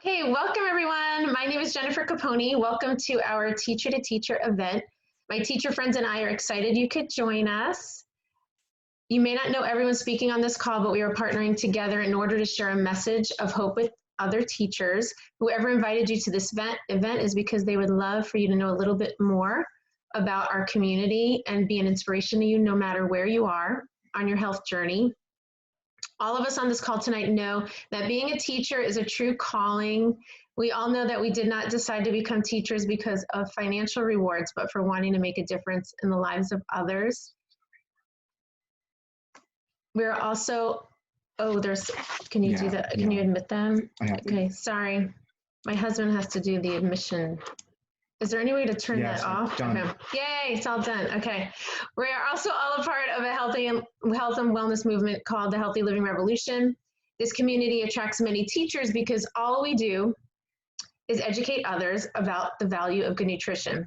Okay, welcome everyone. My name is Jennifer Capone. Welcome to our Teacher to Teacher event. My teacher friends and I are excited you could join us. You may not know everyone speaking on this call, but we are partnering together in order to share a message of hope with other teachers. Whoever invited you to this event is because they would love for you to know a little bit more about our community and be an inspiration to you no matter where you are on your health journey. All of us on this call tonight know that being a teacher is a true calling. We all know that we did not decide to become teachers because of financial rewards, but for wanting to make a difference in the lives of others. We're also, can you do that? Can you admit them? Okay, sorry. My husband has to do the admission. Is there any way to turn that off? Done. Okay. Yay, it's all done. Okay. We are also all a part of a health and wellness movement called the Healthy Living Revolution. This community attracts many teachers because all we do is educate others about the value of good nutrition.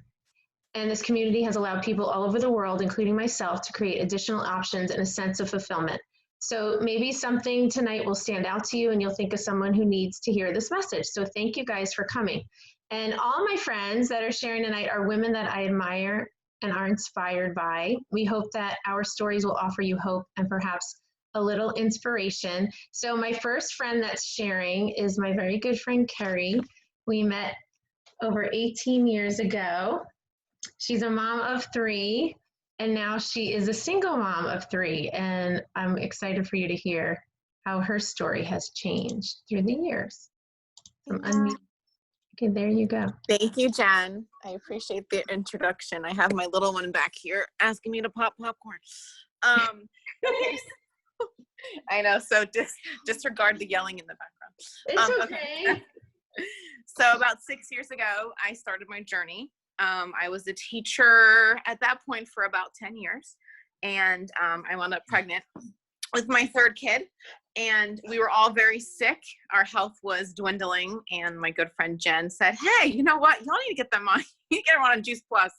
And this community has allowed people all over the world, including myself, to create additional options and a sense of fulfillment. So maybe something tonight will stand out to you and you'll think of someone who needs to hear this message. So thank you guys for coming. And all my friends that are sharing tonight are women that I admire and are inspired by. We hope that our stories will offer you hope and perhaps a little inspiration. So my first friend that's sharing is my very good friend, Carrie. We met over 18 years ago. She's a mom of 3, and now she is a single mom of 3. And I'm excited for you to hear how her story has changed through the years. Okay, there you go. Thank you, Jen. I appreciate the introduction. I have my little one back here asking me to pop popcorn. Okay, I know, so disregard the yelling in the background. It's okay. So about 6 years ago, I started my journey. I was a teacher at that point for about 10 years, and I wound up pregnant with my 3rd kid, and we were all very sick. Our health was dwindling, and my good friend Jen said, hey, you know what? Y'all need to get them on. You get them on Juice Plus.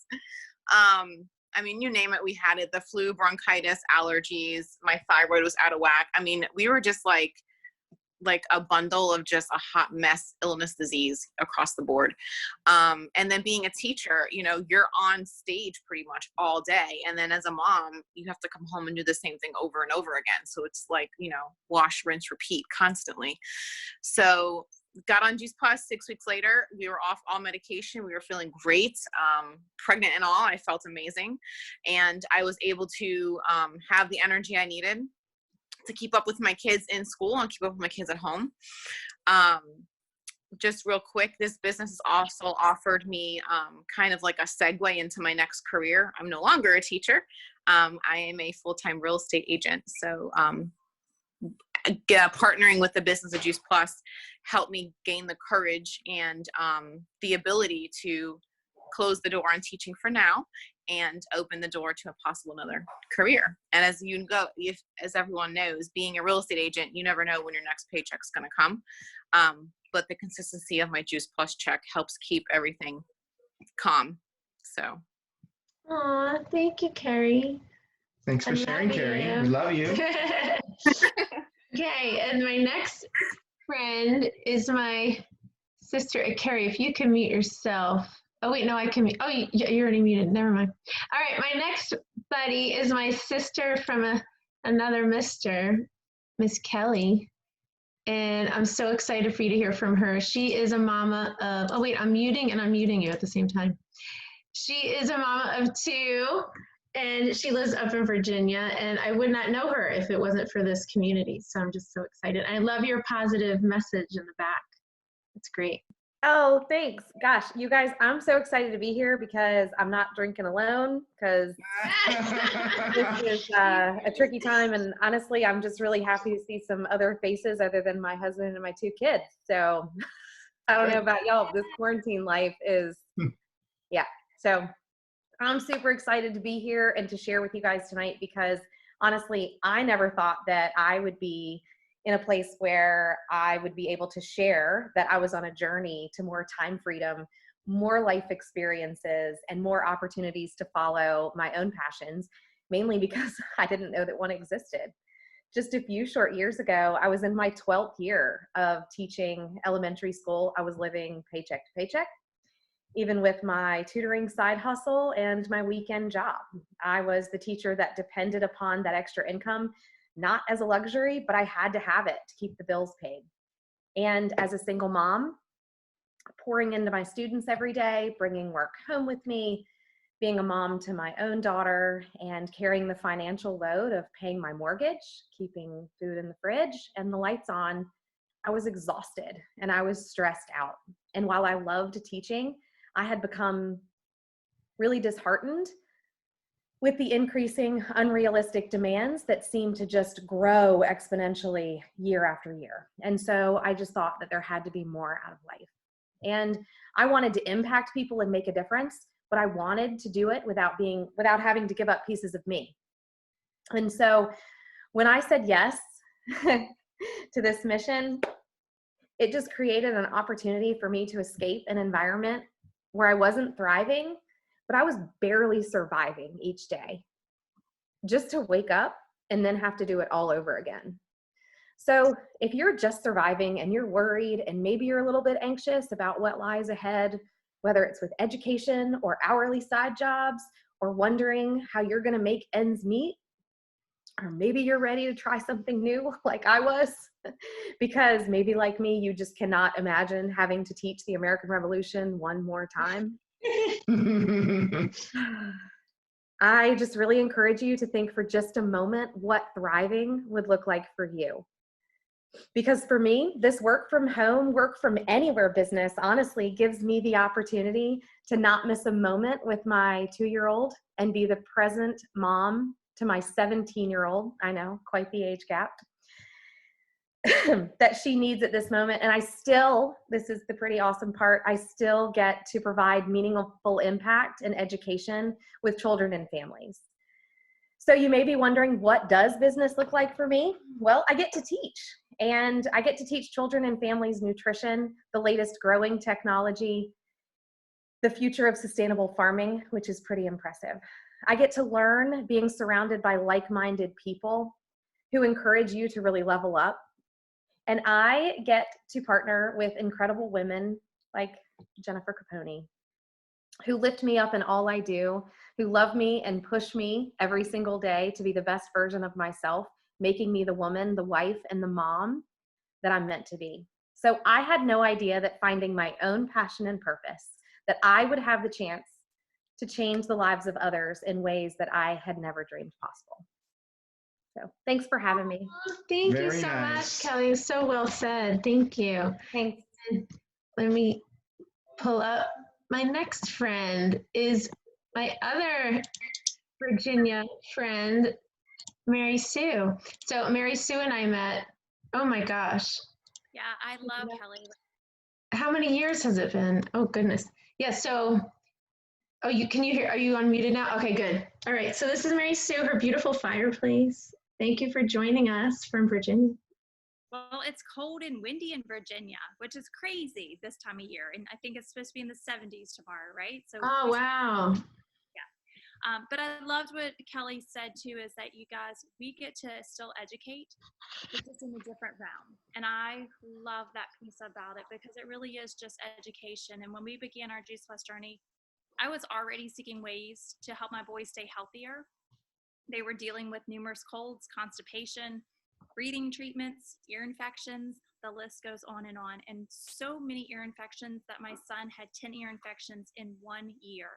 I mean, you name it, we had it. The flu, bronchitis, allergies. My thyroid was out of whack. I mean, we were just like a bundle of just a hot mess, illness, disease across the board. And then being a teacher, you know, you're on stage pretty much all day. And then as a mom, you have to come home and do the same thing over and over again. So it's like, you know, wash, rinse, repeat constantly. So got on Juice Plus. 6 weeks later, we were off all medication. We were feeling great, pregnant and all. I felt amazing. And I was able to have the energy I needed to keep up with my kids in school and keep up with my kids at home. Just real quick, this business has also offered me kind of like a segue into my next career. I'm no longer a teacher. I am a full-time real estate agent. So partnering with the business of Juice Plus helped me gain the courage and the ability to close the door on teaching for now and open the door to a possible another career. And as you go, as everyone knows, being a real estate agent, you never know when your next paycheck's going to come. But the consistency of my Juice Plus check helps keep everything calm. So. Aw, thank you, Carrie. Thanks for sharing, Carrie. We love you. Okay, and my next friend is my sister, Carrie. If you can mute yourself. Oh, wait, no, I can mute. Oh, you're already muted. Never mind. All right, my next buddy is my sister from another Mr., Miss Kelly. And I'm so excited for you to hear from her. She is a mama of, oh, wait, I'm muting and I'm muting you at the same time. She is a mama of 2. And she lives up in Virginia, and I would not know her if it wasn't for this community. So I'm just so excited. I love your positive message in the back. It's great. Oh, thanks. Gosh, you guys, I'm so excited to be here because I'm not drinking alone because this is a tricky time. And honestly, I'm just really happy to see some other faces other than my husband and my 2 kids. So I don't know about y'all. This quarantine life is, yeah. So I'm super excited to be here and to share with you guys tonight because honestly, I never thought that I would be in a place where I would be able to share that I was on a journey to more time freedom, more life experiences, and more opportunities to follow my own passions, mainly because I didn't know that one existed. just a few short years ago, I was in my 12th year of teaching elementary school. I was living paycheck to paycheck, even with my tutoring side hustle and my weekend job. I was the teacher that depended upon that extra income, not as a luxury, but I had to have it to keep the bills paid. And as a single mom, pouring into my students every day, bringing work home with me, being a mom to my own daughter, and carrying the financial load of paying my mortgage, keeping food in the fridge and the lights on, I was exhausted and I was stressed out. And while I loved teaching, I had become really disheartened with the increasing unrealistic demands that seemed to just grow exponentially year after year. And so I just thought that there had to be more out of life. And I wanted to impact people and make a difference, but I wanted to do it without having to give up pieces of me. And so when I said yes to this mission, it just created an opportunity for me to escape an environment where I wasn't thriving, but I was barely surviving each day, just to wake up and then have to do it all over again. So if you're just surviving and you're worried and maybe you're a little bit anxious about what lies ahead, whether it's with education or hourly side jobs, or wondering how you're going to make ends meet, or maybe you're ready to try something new like I was, because maybe like me, you just cannot imagine having to teach the American Revolution one more time. I just really encourage you to think for just a moment what thriving would look like for you. Because for me, this work from home, work from anywhere business, honestly, gives me the opportunity to not miss a moment with my 2-year-old and be the present mom to my 17-year-old. I know, quite the age gap. That she needs at this moment. And I still, this is the pretty awesome part, I still get to provide meaningful impact and education with children and families. So you may be wondering, what does business look like for me? Well, I get to teach, and I get to teach children and families nutrition, the latest growing technology, the future of sustainable farming, which is pretty impressive. I get to learn being surrounded by like-minded people who encourage you to really level up. And I get to partner with incredible women like Jennifer Capone, who lift me up in all I do, who love me and push me every single day to be the best version of myself, making me the woman, the wife, and the mom that I'm meant to be. So I had no idea that finding my own passion and purpose, that I would have the chance to change the lives of others in ways that I had never dreamed possible. So thanks for having me. Thank you Very so nice. much, Kelly. So well said. Thank you. Thanks. Let me pull up. My next friend is my other Virginia friend, Mary Sue. So Mary Sue and I met, oh my gosh. Yeah, I love Kelly. How many years has it been? Oh goodness. Yeah, so, can you hear, are you unmuted now? Okay, good. All right, so this is Mary Sue, her beautiful fireplace. Thank you for joining us from Virginia. Well, it's cold and windy in Virginia, which is crazy this time of year. And I think it's supposed to be in the 70s tomorrow, right? So. Oh, wow. Yeah. But I loved what Kelly said too, is that you guys, we get to still educate, but just in a different realm. And I love that piece about it because it really is just education. And when we began our Juice Plus journey, I was already seeking ways to help my boys stay healthier. They were dealing with numerous colds, constipation, breathing treatments, ear infections, the list goes on, and so many ear infections that my son had 10 ear infections in 1 year.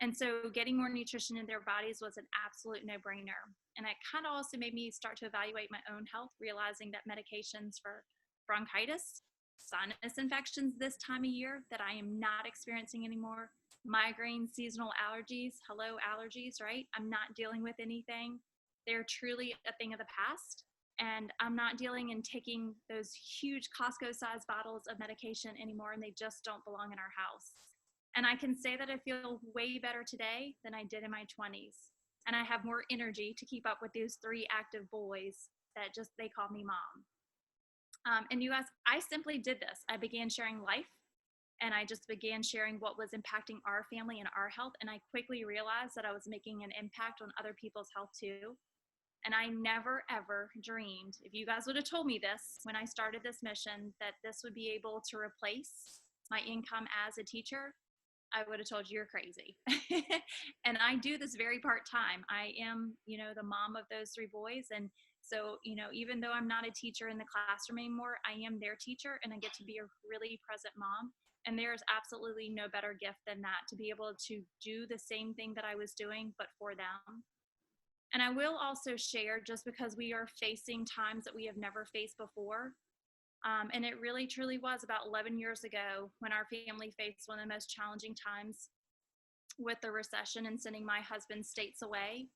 And so getting more nutrition in their bodies was an absolute no-brainer. And it kind of also made me start to evaluate my own health, realizing that medications for bronchitis, sinus infections this time of year that I am not experiencing anymore, migraines, seasonal allergies, hello allergies, right? I'm not dealing with anything. They're truly a thing of the past. And I'm not dealing and taking those huge Costco-sized bottles of medication anymore, and they just don't belong in our house. And I can say that I feel way better today than I did in my 20s. And I have more energy to keep up with those 3 active boys that just, they call me mom. And you guys, I simply did this. I began sharing life, and I just began sharing what was impacting our family and our health. And I quickly realized that I was making an impact on other people's health too. And I never, ever dreamed, if you guys would have told me this when I started this mission, that this would be able to replace my income as a teacher, I would have told you you're crazy. And I do this very part-time. I am, the mom of those 3 boys. And so, even though I'm not a teacher in the classroom anymore, I am their teacher and I get to be a really present mom. And there's absolutely no better gift than that, to be able to do the same thing that I was doing, but for them. And I will also share, just because we are facing times that we have never faced before. And it really, truly was about 11 years ago when our family faced one of the most challenging times with the recession and sending my husband states away,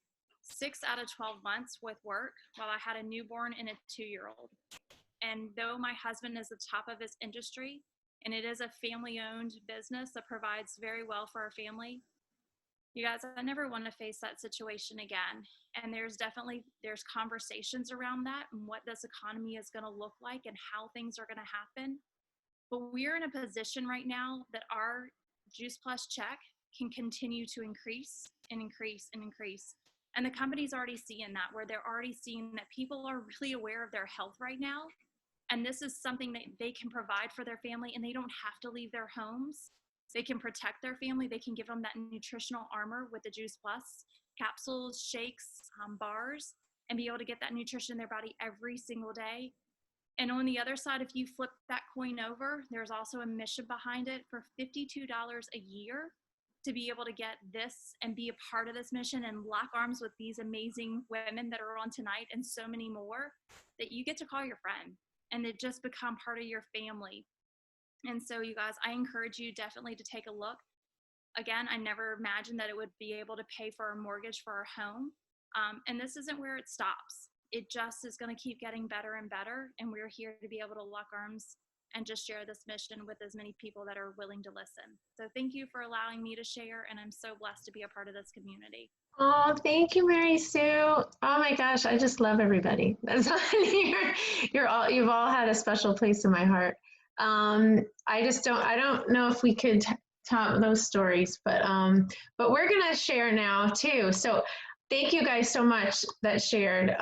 6 out of 12 months with work, while I had a newborn and a 2-year-old. And though my husband is the top of his industry, and it is a family-owned business that provides very well for our family, you guys, I never want to face that situation again. And there's conversations around that and what this economy is going to look like and how things are going to happen. But we're in a position right now that our Juice Plus check can continue to increase and increase and increase. And the company's already seeing that, where they're already seeing that people are really aware of their health right now. And this is something that they can provide for their family, and they don't have to leave their homes. They can protect their family. They can give them that nutritional armor with the Juice Plus capsules, shakes, bars, and be able to get that nutrition in their body every single day. And on the other side, if you flip that coin over, there's also a mission behind it for $52 a year to be able to get this and be a part of this mission and lock arms with these amazing women that are on tonight and so many more, that you get to call your friend and they just become part of your family. And so, you guys, I encourage you definitely to take a look. Again, I never imagined that it would be able to pay for our mortgage for our home. And this isn't where it stops. It just is going to keep getting better and better. And we're here to be able to lock arms and just share this mission with as many people that are willing to listen. So thank you for allowing me to share. And I'm so blessed to be a part of this community. Oh, thank you, Mary Sue. Oh my gosh, I just love everybody that's on here. You've all had a special place in my heart. I don't know if we could top those stories, but we're gonna share now too. So thank you guys so much that shared.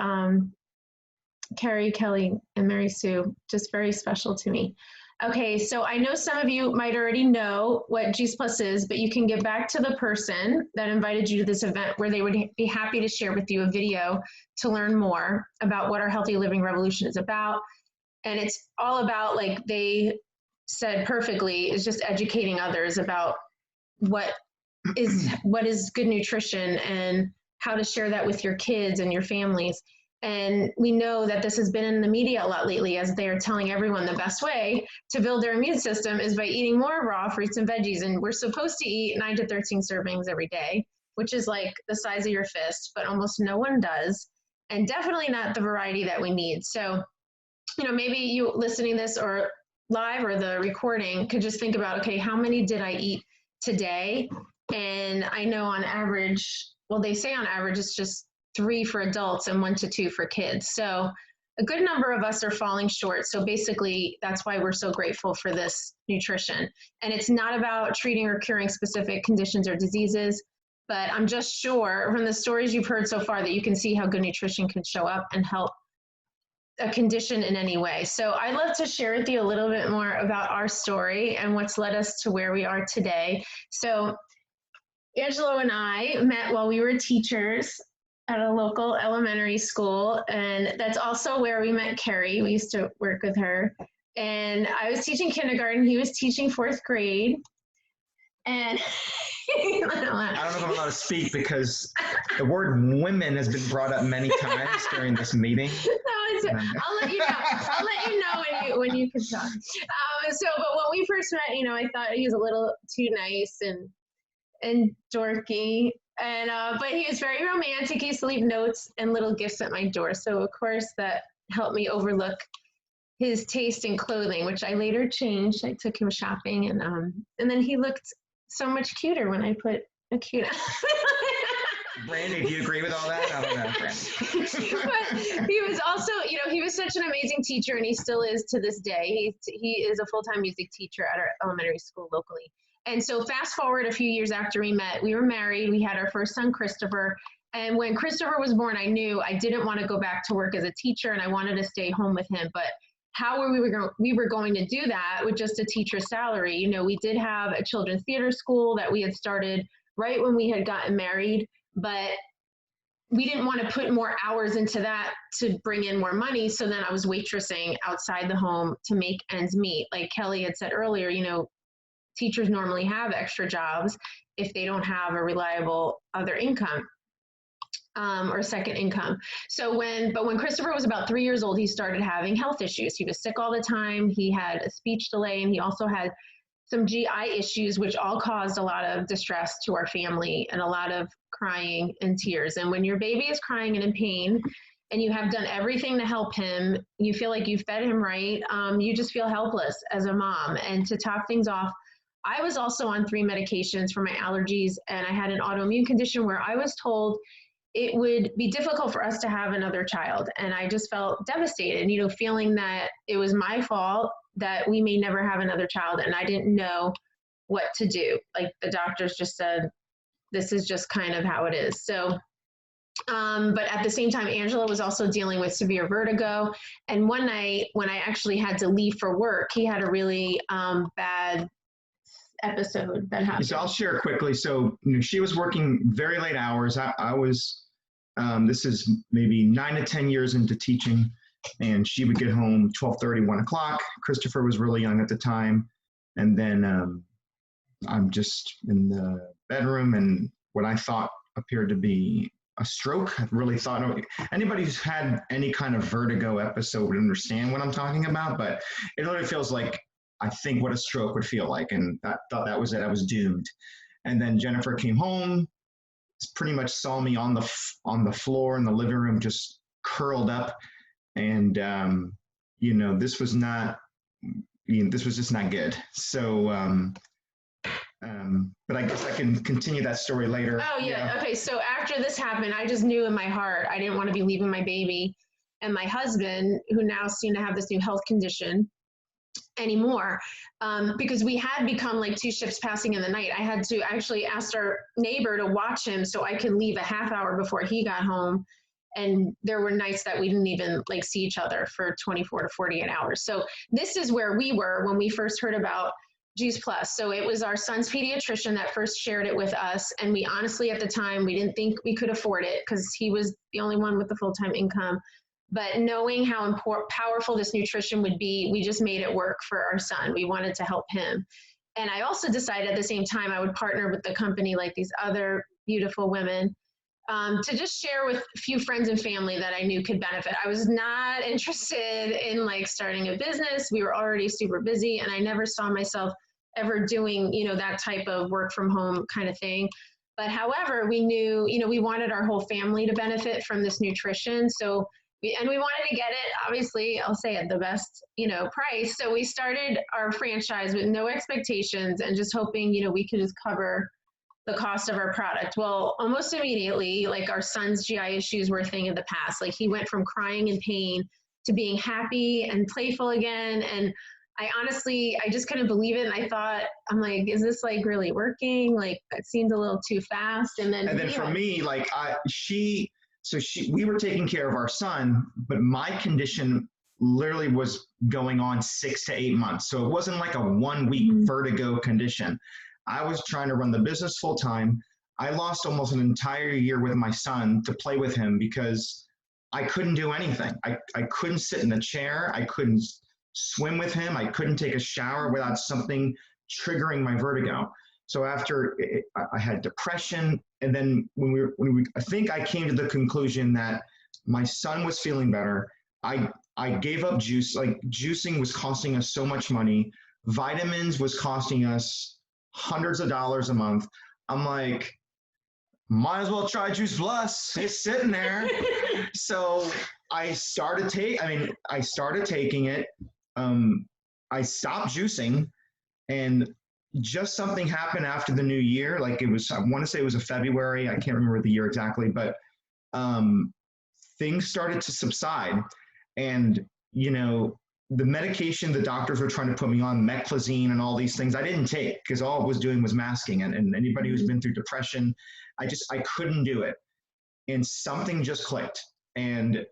Carrie, Kelly, and Mary Sue, just very special to me. Okay, so I know some of you might already know what Juice Plus is, but you can get back to the person that invited you to this event, where they would be happy to share with you a video to learn more about what our Healthy Living Revolution is about. And it's all about, like they said perfectly, is just educating others about what is good nutrition and how to share that with your kids and your families. And we know that this has been in the media a lot lately, as they are telling everyone the best way to build their immune system is by eating more raw fruits and veggies. And we're supposed to eat 9 to 13 servings every day, which is like the size of your fist, but almost no one does. And definitely not the variety that we need. So, maybe you listening to this or live or the recording could just think about, okay, how many did I eat today? And I know on average, well, they say on average, it's just 3 for adults and 1 to 2 for kids. So a good number of us are falling short. So basically, that's why we're so grateful for this nutrition. And it's not about treating or curing specific conditions or diseases, but I'm just sure from the stories you've heard so far that you can see how good nutrition can show up and help a condition in any way. So I'd love to share with you a little bit more about our story and what's led us to where we are today. So Angelo and I met while we were teachers at a local elementary school, and that's also where we met Carrie. We used to work with her. And I was teaching kindergarten, he was teaching 4th grade. And I don't know if I'm allowed to speak because the word women has been brought up many times during this meeting. No, I'll let you know. I'll let you know when you can talk. But when we first met, I thought he was a little too nice and dorky. And but he was very romantic. He used to leave notes and little gifts at my door. So of course that helped me overlook his taste in clothing, which I later changed. I took him shopping, and then he looked so much cuter when I put a cute. Brandy, do you agree with all that? I don't know, Brandy. But he was also, he was such an amazing teacher, and he still is to this day. He is a full-time music teacher at our elementary school locally. And so fast forward a few years after we met, we were married. We had our first son, Christopher, And when Christopher was born, I knew I didn't want to go back to work as a teacher and I wanted to stay home with him. But how were we were going to do that with just a teacher's salary? You know, we did have a children's theater school that we had started right when we had gotten married, but we didn't want to put more hours into that to bring in more money. So then I was waitressing outside the home to make ends meet. Like Kelly had said earlier, you know, teachers normally have extra jobs if they don't have a reliable other income. Or second income. But when Christopher was about 3 years old, he started having health issues. He was sick all the time. He had a speech delay, and he also had some GI issues, which all caused a lot of distress to our family and a lot of crying and tears. And when your baby is crying and in pain, and you have done everything to help him, you feel like you fed him right, you just feel helpless as a mom. And to top things off, I was also on 3 medications for my allergies, and I had an autoimmune condition where I was told it would be difficult for us to have another child. And I just felt devastated, you know, feeling that it was my fault that we may never have another child. And I didn't know what to do. Like the doctors just said, this is just kind of how it is. So, but at the same time, Angela was also dealing with severe vertigo. And one night when I actually had to leave for work, he had a really bad episode that happened. So I'll share quickly. So, you know, she was working very late hours. I was, this is maybe 9 to 10 years into teaching, and she would get home 12:30, 1 o'clock. Christopher was really young at the time. And then I'm just in the bedroom, and what I thought appeared to be a stroke. I really thought, anybody who's had any kind of vertigo episode would understand what I'm talking about, but it literally feels like I think what a stroke would feel like, and I thought that was it. I was doomed. And then Jennifer came home, pretty much saw me on the floor in the living room, just curled up, and you know, this was just not good. So, but I guess I can continue that story later. Oh yeah. Okay. So after this happened, I just knew in my heart I didn't want to be leaving my baby and my husband, who now seemed to have this new health condition, anymore, because we had become like 2 ships passing in the night. I had to actually ask our neighbor to watch him so I could leave a half hour before he got home. And there were nights that we didn't even like see each other for 24 to 48 hours. So this is where we were when we first heard about Juice Plus. So it was our son's pediatrician that first shared it with us. And we honestly, at the time, we didn't think we could afford it because he was the only one with the full-time income. But knowing how powerful this nutrition would be, we just made it work for our son. We wanted to help him. And I also decided at the same time I would partner with the company like these other beautiful women to just share with a few friends and family that I knew could benefit. I was not interested in like starting a business. We were already super busy, and I never saw myself ever doing, you know, that type of work from home kind of thing. But however, we knew, you know, we wanted our whole family to benefit from this nutrition. So we wanted to get it, obviously, I'll say at the best, you know, price. So we started our franchise with no expectations and just hoping, you know, we could just cover the cost of our product. Well, almost immediately, like our son's GI issues were a thing of the past. Like he went from crying in pain to being happy and playful again. And I honestly, I just couldn't believe it. And I thought, I'm like, is this like really working? Like it seemed a little too fast. And then for me, like we were taking care of our son, but my condition literally was going on 6 to 8 months. So it wasn't like a 1 week vertigo condition. I was trying to run the business full time. I lost almost an entire year with my son to play with him because I couldn't do anything. I couldn't sit in the chair. I couldn't swim with him. I couldn't take a shower without something triggering my vertigo. So after I had depression, and then I think I came to the conclusion that my son was feeling better. I gave up juice. Like juicing was costing us so much money. Vitamins was costing us hundreds of dollars a month. I'm like, might as well try Juice Plus. It's sitting there. So I started taking it. I stopped juicing, and just something happened after the new year. Like it was, I want to say it was a February. I can't remember the year exactly, but things started to subside. And, you know, the medication the doctors were trying to put me on, meclizine and all these things, I didn't take because all it was doing was masking. And anybody who's been through depression, I couldn't do it. and something just clicked. And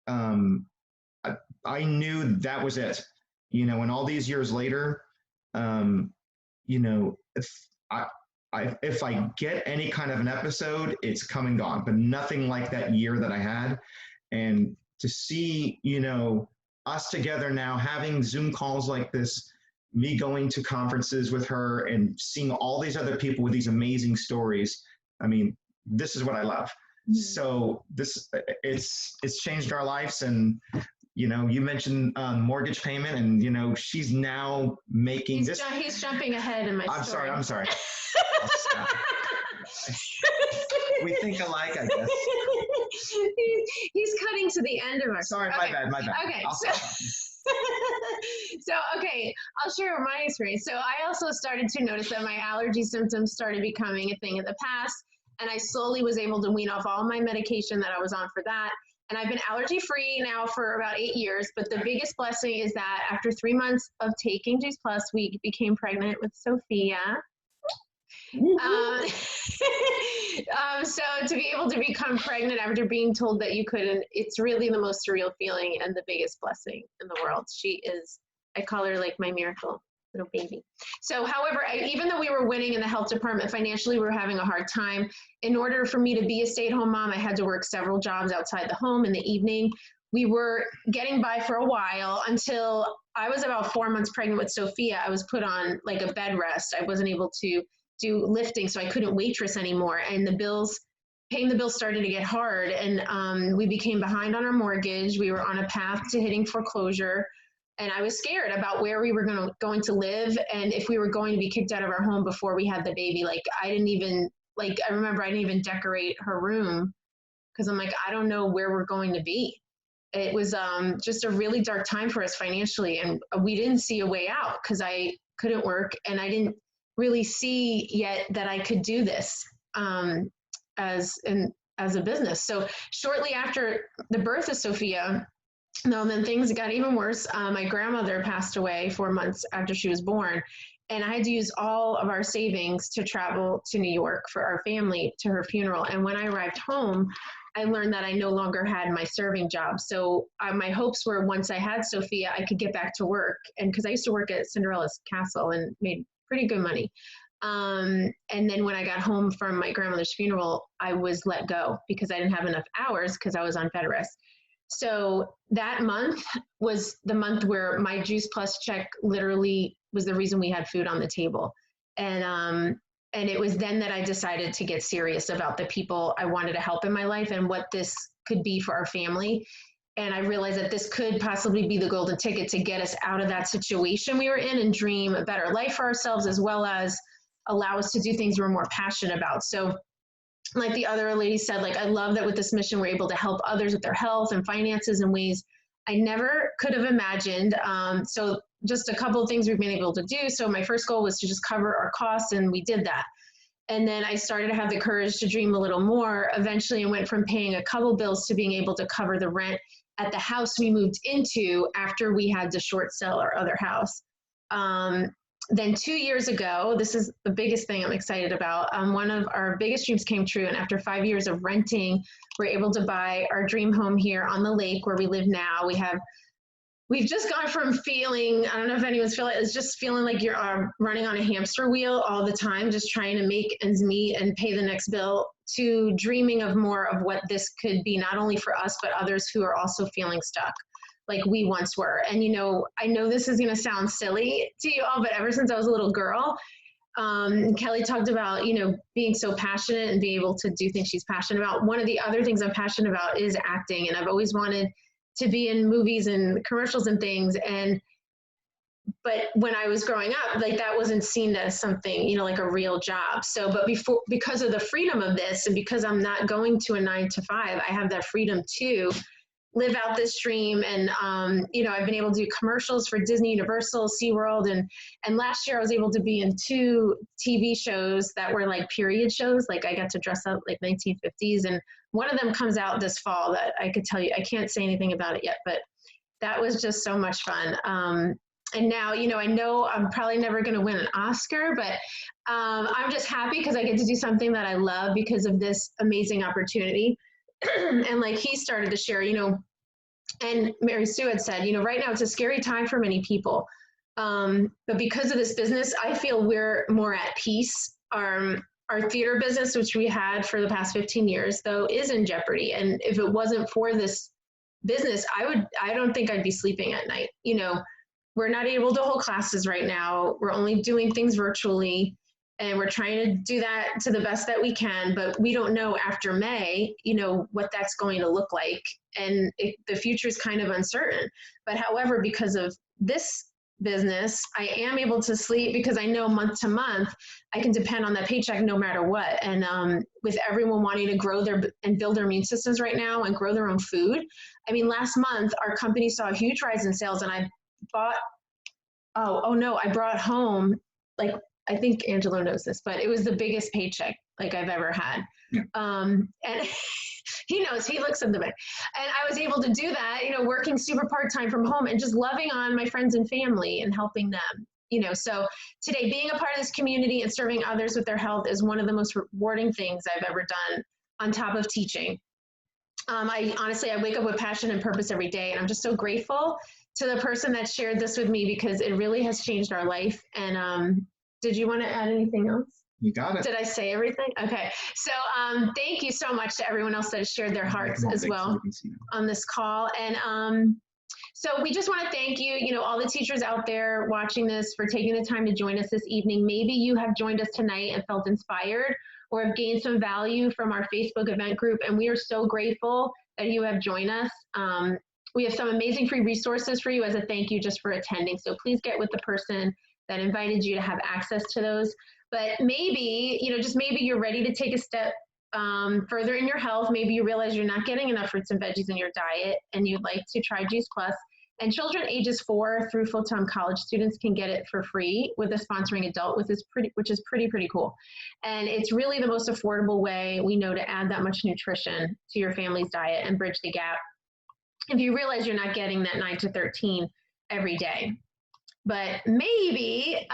I knew that was it, and all these years later, if I get any kind of an episode, it's come and gone, but nothing like that year that I had. And to see, us together now having Zoom calls like this, me going to conferences with her and seeing all these other people with these amazing stories. I mean, this is what I love. So it's changed our lives. And, you mentioned mortgage payment, and, she's now making this. He's jumping ahead in my story. I'm sorry. I'll stop. We think alike, I guess. He's cutting to the end of our story. Sorry, my bad. Okay. So, okay, I'll share my experience. So I also started to notice that my allergy symptoms started becoming a thing of the past, and I slowly was able to wean off all my medication that I was on for that. And I've been allergy free now for about 8 years, but the biggest blessing is that after 3 months of taking Juice Plus, we became pregnant with Sophia. So to be able to become pregnant after being told that you couldn't, it's really the most surreal feeling and the biggest blessing in the world. She is, I call her like my miracle little baby. So however, even though we were winning in the health department, financially we were having a hard time. In order for me to be a stay-at-home mom, I had to work several jobs outside the home in the evening. We were getting by for a while until I was about 4 months pregnant with Sophia. I was put on like a bed rest. I wasn't able to do lifting, so I couldn't waitress anymore. And paying the bills started to get hard. And we became behind on our mortgage. We were on a path to hitting foreclosure. And I was scared about where we were going to live and if we were going to be kicked out of our home before we had the baby. I remember I didn't even decorate her room because I'm like, I don't know where we're going to be. It was just a really dark time for us financially. And we didn't see a way out because I couldn't work and I didn't really see yet that I could do this as a business. So shortly after the birth of Sophia, then things got even worse. My grandmother passed away 4 months after she was born, and I had to use all of our savings to travel to New York for our family to her funeral. And when I arrived home, I learned that I no longer had my serving job. So my hopes were once I had Sophia, I could get back to work. And because I used to work at Cinderella's Castle and made pretty good money. And then when I got home from my grandmother's funeral, I was let go because I didn't have enough hours because I was on bed rest. So that month was the month where my Juice Plus check literally was the reason we had food on the table. And it was then that I decided to get serious about the people I wanted to help in my life and what this could be for our family. And I realized that this could possibly be the golden ticket to get us out of that situation we were in and dream a better life for ourselves, as well as allow us to do things we're more passionate about. So like the other lady said, I love that with this mission, we're able to help others with their health and finances in ways I never could have imagined. So just a couple of things we've been able to do. So my first goal was to just cover our costs, and we did that. And then I started to have the courage to dream a little more. Eventually I went from paying a couple bills to being able to cover the rent at the house we moved into after we had to short sell our other house. Then 2 years ago, this is the biggest thing I'm excited about. One of our biggest dreams came true. And after 5 years of renting, we're able to buy our dream home here on the lake where we live now. We've just gone from feeling, I don't know if anyone's feeling it's just feeling like you're running on a hamster wheel all the time, just trying to make ends meet and pay the next bill, to dreaming of more of what this could be, not only for us, but others who are also feeling stuck like we once were. And, I know this is going to sound silly to you all, but ever since I was a little girl, Kelly talked about, being so passionate and being able to do things she's passionate about. One of the other things I'm passionate about is acting. And I've always wanted to be in movies and commercials and things. But when I was growing up, that wasn't seen as something, like a real job. So, but because of the freedom of this, and because I'm not going to a 9 to 5, I have that freedom to live out this dream. And, I've been able to do commercials for Disney, Universal, SeaWorld. And last year I was able to be in 2 TV shows that were period shows. I got to dress up like 1950s. And one of them comes out this fall that I could tell you, I can't say anything about it yet, but that was just so much fun. And now, I know I'm probably never going to win an Oscar, but I'm just happy because I get to do something that I love because of this amazing opportunity. and like he started to share, and Mary Sue had said, right now it's a scary time for many people. But because of this business, I feel we're more at peace. Our theater business, which we had for the past 15 years, though, is in jeopardy. And if it wasn't for this business, I don't think I'd be sleeping at night. We're not able to hold classes right now. We're only doing things virtually, and we're trying to do that to the best that we can, but we don't know after May, what that's going to look like. And the future is kind of uncertain. But however, because of this business, I am able to sleep because I know month to month, I can depend on that paycheck no matter what. And with everyone wanting to grow and build their immune systems right now and grow their own food. I mean, last month, our company saw a huge rise in sales, and I bought, I brought home, like, I think Angelo knows this, but it was the biggest paycheck like I've ever had. Yeah. And he knows, he looks at the bank. And I was able to do that, working super part-time from home and just loving on my friends and family and helping them, so today being a part of this community and serving others with their health is one of the most rewarding things I've ever done on top of teaching. I wake up with passion and purpose every day, and I'm just so grateful to the person that shared this with me because it really has changed our life. And did you want to add anything else? You got it. Did I say everything? Okay. So thank you so much to everyone else that has shared their hearts as well on this call. And so we just want to thank you, all the teachers out there watching this for taking the time to join us this evening. Maybe you have joined us tonight and felt inspired or have gained some value from our Facebook event group. And we are so grateful that you have joined us. We have some amazing free resources for you as a thank you just for attending. So please get with the person that invited you to have access to those. But maybe, just maybe you're ready to take a step further in your health. Maybe you realize you're not getting enough fruits and veggies in your diet and you'd like to try Juice Plus. And children ages 4 through full-time college students can get it for free with a sponsoring adult, which is pretty cool. And it's really the most affordable way we know to add that much nutrition to your family's diet and bridge the gap if you realize you're not getting that 9 to 13 every day. But maybe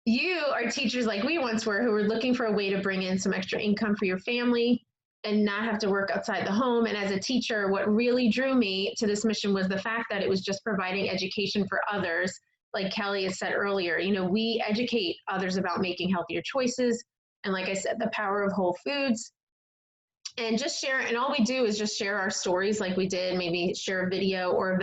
you are teachers like we once were who were looking for a way to bring in some extra income for your family and not have to work outside the home. And as a teacher, what really drew me to this mission was the fact that it was just providing education for others. Like Kelly has said earlier, we educate others about making healthier choices. And like I said, the power of whole foods. And just share, and all we do is just share our stories like we did, maybe share a video or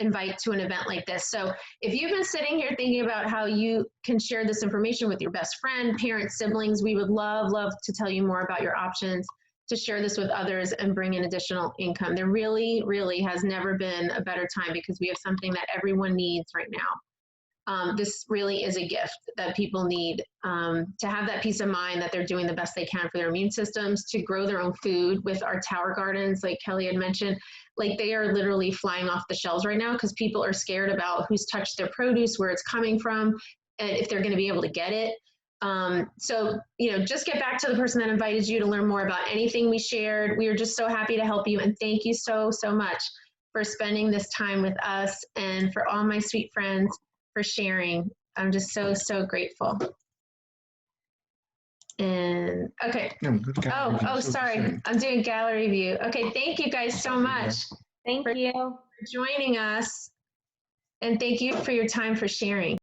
invite to an event like this. So if you've been sitting here thinking about how you can share this information with your best friend, parents, siblings, we would love to tell you more about your options to share this with others and bring in additional income. There really, really has never been a better time because we have something that everyone needs right now. This really is a gift that people need to have that peace of mind that they're doing the best they can for their immune systems, to grow their own food with our tower gardens, like Kelly had mentioned. Like they are literally flying off the shelves right now because people are scared about who's touched their produce, where it's coming from, and if they're going to be able to get it. So, just get back to the person that invited you to learn more about anything we shared. We are just so happy to help you. And thank you so much for spending this time with us and for all my sweet friends for sharing. I'm just so grateful. And okay. Sorry. I'm doing gallery view. Okay. Thank you guys so much. Thank you For joining us. And thank you for your time for sharing.